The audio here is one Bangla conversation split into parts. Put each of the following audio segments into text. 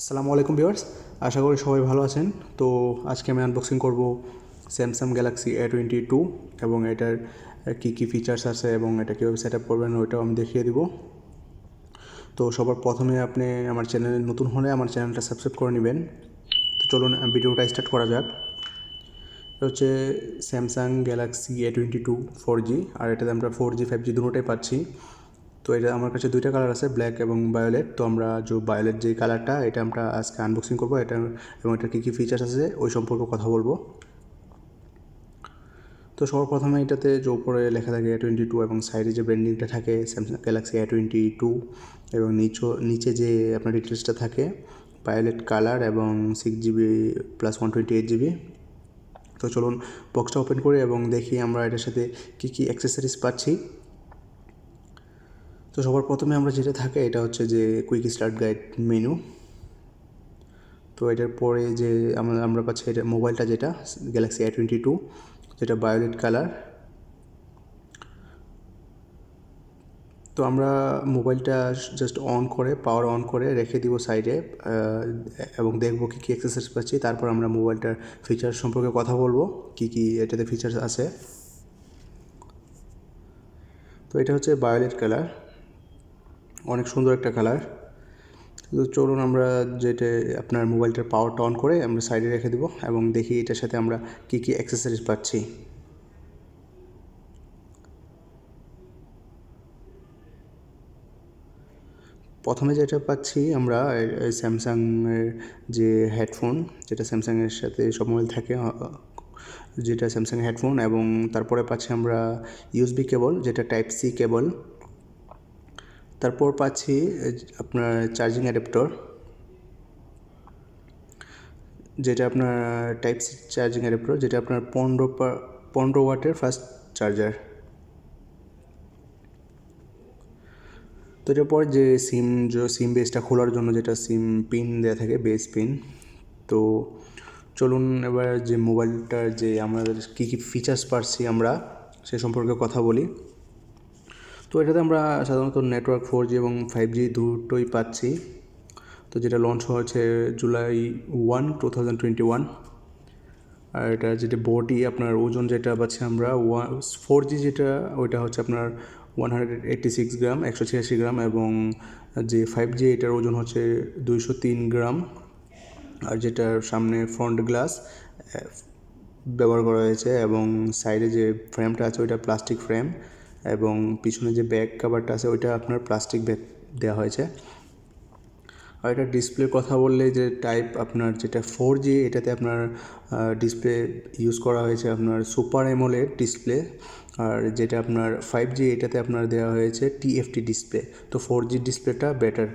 আসসালামু আলাইকুম ভিউয়ার্স, আশা করি সবাই ভালো আছেন। তো আজকে আমি আনবক্সিং করব স্যামসাং গ্যালাক্সি A22 এবং এটার কী ফিচার্স আছে এবং এটা কীভাবে সেট আপ করবেন ওইটাও আমি দেখিয়ে দিব। তো সবার প্রথমে আপনি আমার চ্যানেলে নতুন হলে আমার চ্যানেলটা সাবস্ক্রাইব করে নেবেন। তো চলুন ভিডিওটা স্টার্ট করা যাক। এটা হচ্ছে স্যামসাং গ্যালাক্সি A22 4G, আর এটাতে আমরা 4G 5G দুটোটাই পাচ্ছি। তো এটা আমার কাছে দুইটা কালার আছে, ব্ল্যাক এবং ভায়োলেট। তো আমরা ভায়োলেট যে কালারটা এটা আমরা আজকে আনবক্সিং করবো এটা, এবং এটার কী কী ফিচার্স আছে ওই সম্পর্কে কথা বলবো। তো সবার প্রথমে এটাতে যে উপরে লেখা থাকে A22 এবং সাইডে যে ব্র্যান্ডিংটা থাকে স্যামসাং গ্যালাক্সি A22, এবং নিচে যে আপনার ডিটেলসটা থাকে ভায়োলেট কালার এবং 6GB প্লাস 128GB। তো চলুন বক্সটা ওপেন করি এবং দেখি আমরা এটার সাথে কী কী অ্যাক্সেসরিজ পাচ্ছি। তো সবার প্রথমে আমরা যেটা থাকে এটা হচ্ছে যে কুইক স্টার্ট গাইড মেনু। তো এটার পরে যে আমরা পাচ্ছি এটা মোবাইলটা, যেটা গ্যালাক্সি A22, যেটা ভায়োলেট কালার। তো আমরা মোবাইলটা জাস্ট পাওয়ার অন করে রেখে দিব সাইডে, এবং দেখবো কী কী অ্যাক্সেসরিজ পাচ্ছি। তারপর আমরা মোবাইলটার ফিচার্স সম্পর্কে কথা বলবো, কী কী এটাতে ফিচার্স আছে। তো এটা হচ্ছে ভায়োলেট কালার, অনেক সুন্দর একটা কালার। তো চলুন আমরা যেটা আপনার মোবাইলটার পাওয়ারটা অন করে আমরা সাইডে রেখে দেবো এবং দেখি এটার সাথে আমরা কী কী অ্যাক্সেসরিজ পাচ্ছি। প্রথমে যেটা পাচ্ছি আমরা স্যামসাংয়ের যে হেডফোন, যেটা স্যামসাংয়ের সাথে সব মোবাইল থাকে, যেটা স্যামসাং হেডফোন। এবং তারপরে পাচ্ছি আমরা ইউএসবি কেবল, যেটা টাইপ সি কেবল। তারপর পাচ্ছি আপনার চার্জিং অ্যাডাপ্টর, যেটা আপনার টাইপ সি চার্জিং অ্যাডাপ্টর, যেটা আপনার 15 ওয়াটের ফাস্ট চার্জার। তো এটার পর যে সিম বেসটা খোলার জন্য যেটা সিম পিন দেওয়া থাকে, বেস পিন। তো চলুন এবার যে মোবাইলটার যে আমাদের কী কী ফিচার্স পাচ্ছি আমরা সে সম্পর্কে কথা বলি। তো এটাতে আমরা সাধারণত নেটওয়ার্ক 4G এবং 5G দুটোই পাচ্ছি। তো যেটা লঞ্চ হয়েছে জুলাই 1, 2021। আর এটা যেটা বডি আপনার ওজন যেটা পাচ্ছি আমরা 4G যেটা ওইটা হচ্ছে আপনার 186 গ্রাম, 186 গ্রাম, এবং যে 5G এটার ওজন হচ্ছে 203 গ্রাম। আর যেটার সামনে ফ্রন্ট গ্লাস ব্যবহার করা হয়েছে এবং সাইডে যে ফ্রেমটা আছে ওইটা প্লাস্টিক ফ্রেম, এবং পিছনে যে ব্যাক কভারটা আছে ওইটা আপনার প্লাস্টিক ব্যাক দেওয়া হয়েছে। আর এটা ডিসপ্লের কথা বললে যে টাইপ আপনার যেটা 4G এটাতে আপনার ডিসপ্লে ইউজ করা হয়েছে আপনার সুপার অ্যামোলেড ডিসপ্লে, আর যেটা আপনার 5G এটাতে আপনার দেওয়া হয়েছে TFT ডিসপ্লে। তো 4G ডিসপ্লেটা বেটার।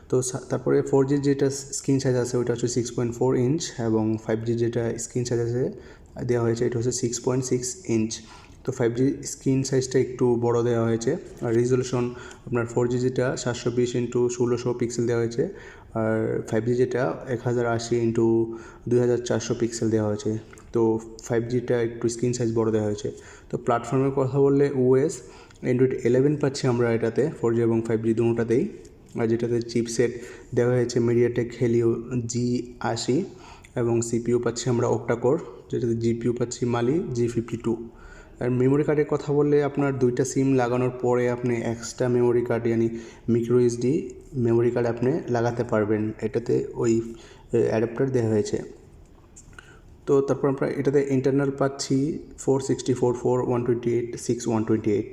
তো তারপরে 4G যেটা স্ক্রিন সাইজ আছে ওইটা হচ্ছে 6.4 ইঞ্চ, এবং 5G যেটা স্ক্রিন সাইজ আছে দেওয়া হয়েছে এটা হচ্ছে 6.6 ইঞ্চ। তো 5G স্ক্রিন সাইজটা একটু বড় দেওয়া হয়েছে। আর রেজলিউশন আপনার 4G যেটা 720x1600 পিক্সেল দেওয়া হয়েছে, আর 5G যেটা 1080x2400 পিক্সেল দেওয়া হয়েছে। তো 5Gটা একটু স্ক্রিন সাইজ বড় দেওয়া হয়েছে। তো প্ল্যাটফর্মের কথা বললে OS Android 11 পাচ্ছি আমরা এটাতে 4G এবং 5G দুটোতেই। আর যেটাতে চিপসেট দেওয়া হয়েছে মিডিয়াটেক হেলিও G80, এবং CPU পাচ্ছি আমরা অক্টাকোর, যেটাতে GPU পাচ্ছি মালি G52। আর মেমোরি কার্ডের কথা বললে আপনার দুইটা সিম লাগানোর পরে আপনি এক্সট্রা মেমোরি কার্ড ইয়ানি মাইক্রো SD মেমোরি কার্ড আপনি লাগাতে পারবেন, এটাতে ওই অ্যাডাপ্টার দেওয়া হয়েছে। তো তারপর আমরা এটাতে ইন্টারনাল পাচ্ছি 464, 4, 128, 6, 128।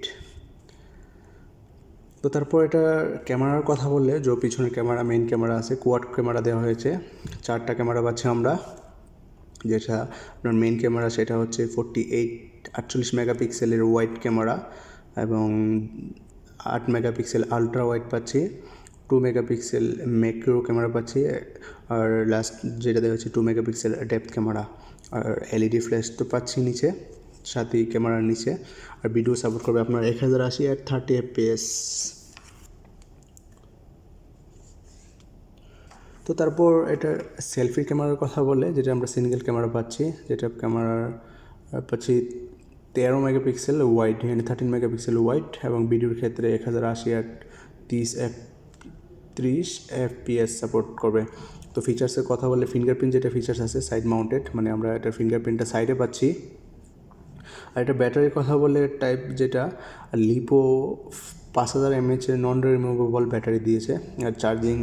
তো তারপর এটা ক্যামেরার কথা বললে যে পিছনের ক্যামেরা, মেইন ক্যামেরা আছে, কোয়াড ক্যামেরা দেওয়া হয়েছে, 4টা ক্যামেরা পাচ্ছি আমরা। যেটা আপনার মেইন ক্যামেরা সেটা হচ্ছে 48 মেগাপিক্সেলের ওয়াইড ক্যামেরা, এবং 8 মেগাপিক্সেল আলট্রা ওয়াইড পাচ্ছি, 2 মেগাপিক্সেল ম্যাক্রো ক্যামেরা পাচ্ছি, আর লাস্ট যেটা দেওয়া হচ্ছে 2 মেগাপিক্সেল ডেপথ ক্যামেরা। আর LED ফ্ল্যাশ তো পাচ্ছি নিচে, সাথেই ক্যামেরার নিচে। আর ভিডিও সাপোর্ট করবে আপনার 1080 আর 30 FPS। তো তারপর এটার সেলফি ক্যামেরার কথা বলে যেটা আমরা সিঙ্গেল ক্যামেরা পাচ্ছি, যেটা ক্যামেরা পাচ্ছি 13 মেগাপিক্সেল ওয়াইড, মানে 13 মেগাপিক্সেল ওয়াইড, এবং ভিডিওর ক্ষেত্রে 1080 আর 30 30 FPS সাপোর্ট করবে। তো ফিচার্সের কথা বললে ফিঙ্গারপ্রিন্ট যেটা ফিচার্স আছে সাইড মাউন্টেড, মানে আমরা এটা ফিঙ্গারপ্রিন্টটা সাইডে পাচ্ছি। আর এটা ব্যাটারির কথা বলে টাইপ যেটা lipo 5000 mAh non removable battery দিয়েছে। আর চার্জিং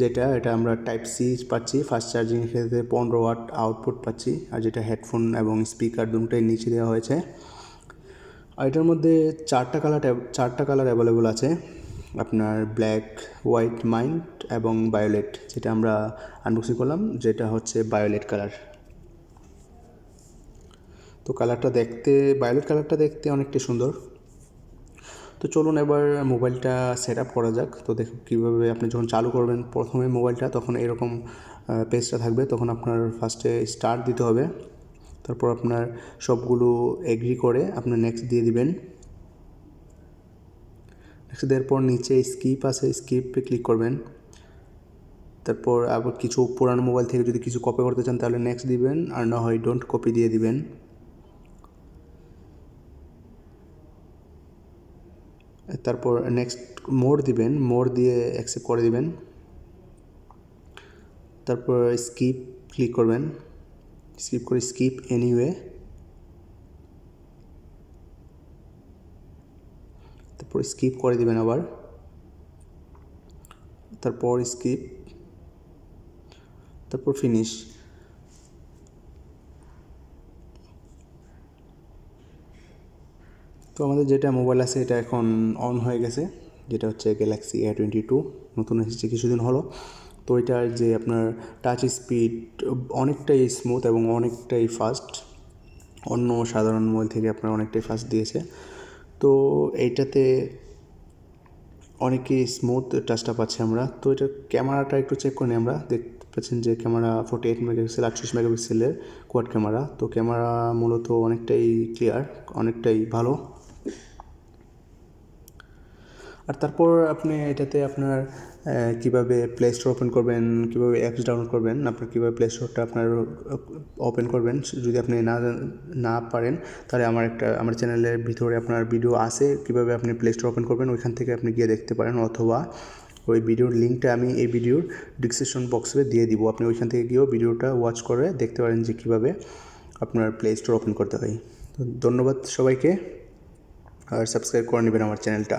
যেটা এটা আমরা টাইপ সি পাচ্ছি, ফাস্ট চার্জিংয়ের ক্ষেত্রে 15 ওয়াট আউটপুট পাচ্ছি। আর যেটা হেডফোন এবং স্পিকার দুটোই নিচে দেওয়া হয়েছে। আর এটার মধ্যে চারটা কালার অ্যাভেলেবল আছে, আপনার ব্ল্যাক, হোয়াইট মাইন্ট এবং ভায়োলেট, যেটা আমরা আনবক্সিং করলাম, যেটা হচ্ছে ভায়োলেট কালার। তো ভায়োলেট কালারটা দেখতে অনেকটা সুন্দর। তো চলুন এবার মোবাইলটা সেট আপ করা যাক। তো দেখুন কীভাবে আপনি যখন চালু করবেন প্রথমে মোবাইলটা, তখন এরকম পেজটা থাকবে। তখন আপনার ফার্স্টে স্টার্ট দিতে হবে, তারপর আপনার সবগুলো এগ্রি করে আপনার নেক্সট দিয়ে দিবেন। নেক্সট দেওয়ার পর নিচে স্কিপ আছে, স্কিপে ক্লিক করবেন। তারপর আবার কিছু পুরানো মোবাইল থেকে যদি কিছু কপি করতে চান তাহলে নেক্সট দিবেন, আর না হয় ডোন্ট কপি দিয়ে দিবেন। তারপর নেক্সট মোর দিবেন, মোর দিয়ে অ্যাকসেপ্ট করে দিবেন। তারপর স্কিপ ক্লিক করবেন, স্কিপ করে স্কিপ এনিওয়ে। তারপর স্কিপ করে দিবেন আবার, তারপর স্কিপ, তারপর ফিনিশ। তো আমাদের যেটা মোবাইল আছে এটা এখন অন হয়ে গেছে, যেটা হচ্ছে গ্যালাক্সি A22, নতুন এসেছে কিছুদিন হলো। তো এটার যে আপনার টাচ স্পিড অনেকটাই স্মুথ এবং অনেকটাই ফাস্ট, অন্য সাধারণ মোবাইল থেকে আপনার অনেকটাই ফাস্ট দিয়েছে। তো এইটাতে অনেকই স্মুথ টাচটা পাচ্ছি আমরা। তো এটার ক্যামেরাটা একটু চেক করে নিই আমরা। দেখতে পাচ্ছেন যে ক্যামেরা 48 মেগাপিক্সেল 38 মেগাপিক্সেলের কোয়াড ক্যামেরা। তো ক্যামেরা মূলত অনেকটাই ক্লিয়ার, অনেকটাই ভালো। আর তারপর আপনি এটাতে আপনার কীভাবে প্লে স্টোর ওপেন করবেন, কীভাবে অ্যাপস ডাউনলোড করবেন, আপনার কীভাবে প্লে স্টোরটা আপনার ওপেন করবেন যদি আপনি না পারেন, তাহলে আমার চ্যানেলের ভিতরে আপনার ভিডিও আছে কীভাবে আপনি প্লে স্টোর ওপেন করবেন, ওইখান থেকে আপনি গিয়ে দেখতে পারেন, অথবা ওই ভিডিওর লিঙ্কটা আমি এই ভিডিওর ডিসক্রিপশন বক্সে দিয়ে দিব। আপনি ওইখান থেকে গিয়েও ভিডিওটা ওয়াচ করে দেখতে পারেন যে কীভাবে আপনার প্লে স্টোর ওপেন করতে হয়। তো ধন্যবাদ সবাইকে, আর সাবস্ক্রাইব করে নেবেন আমার চ্যানেলটা।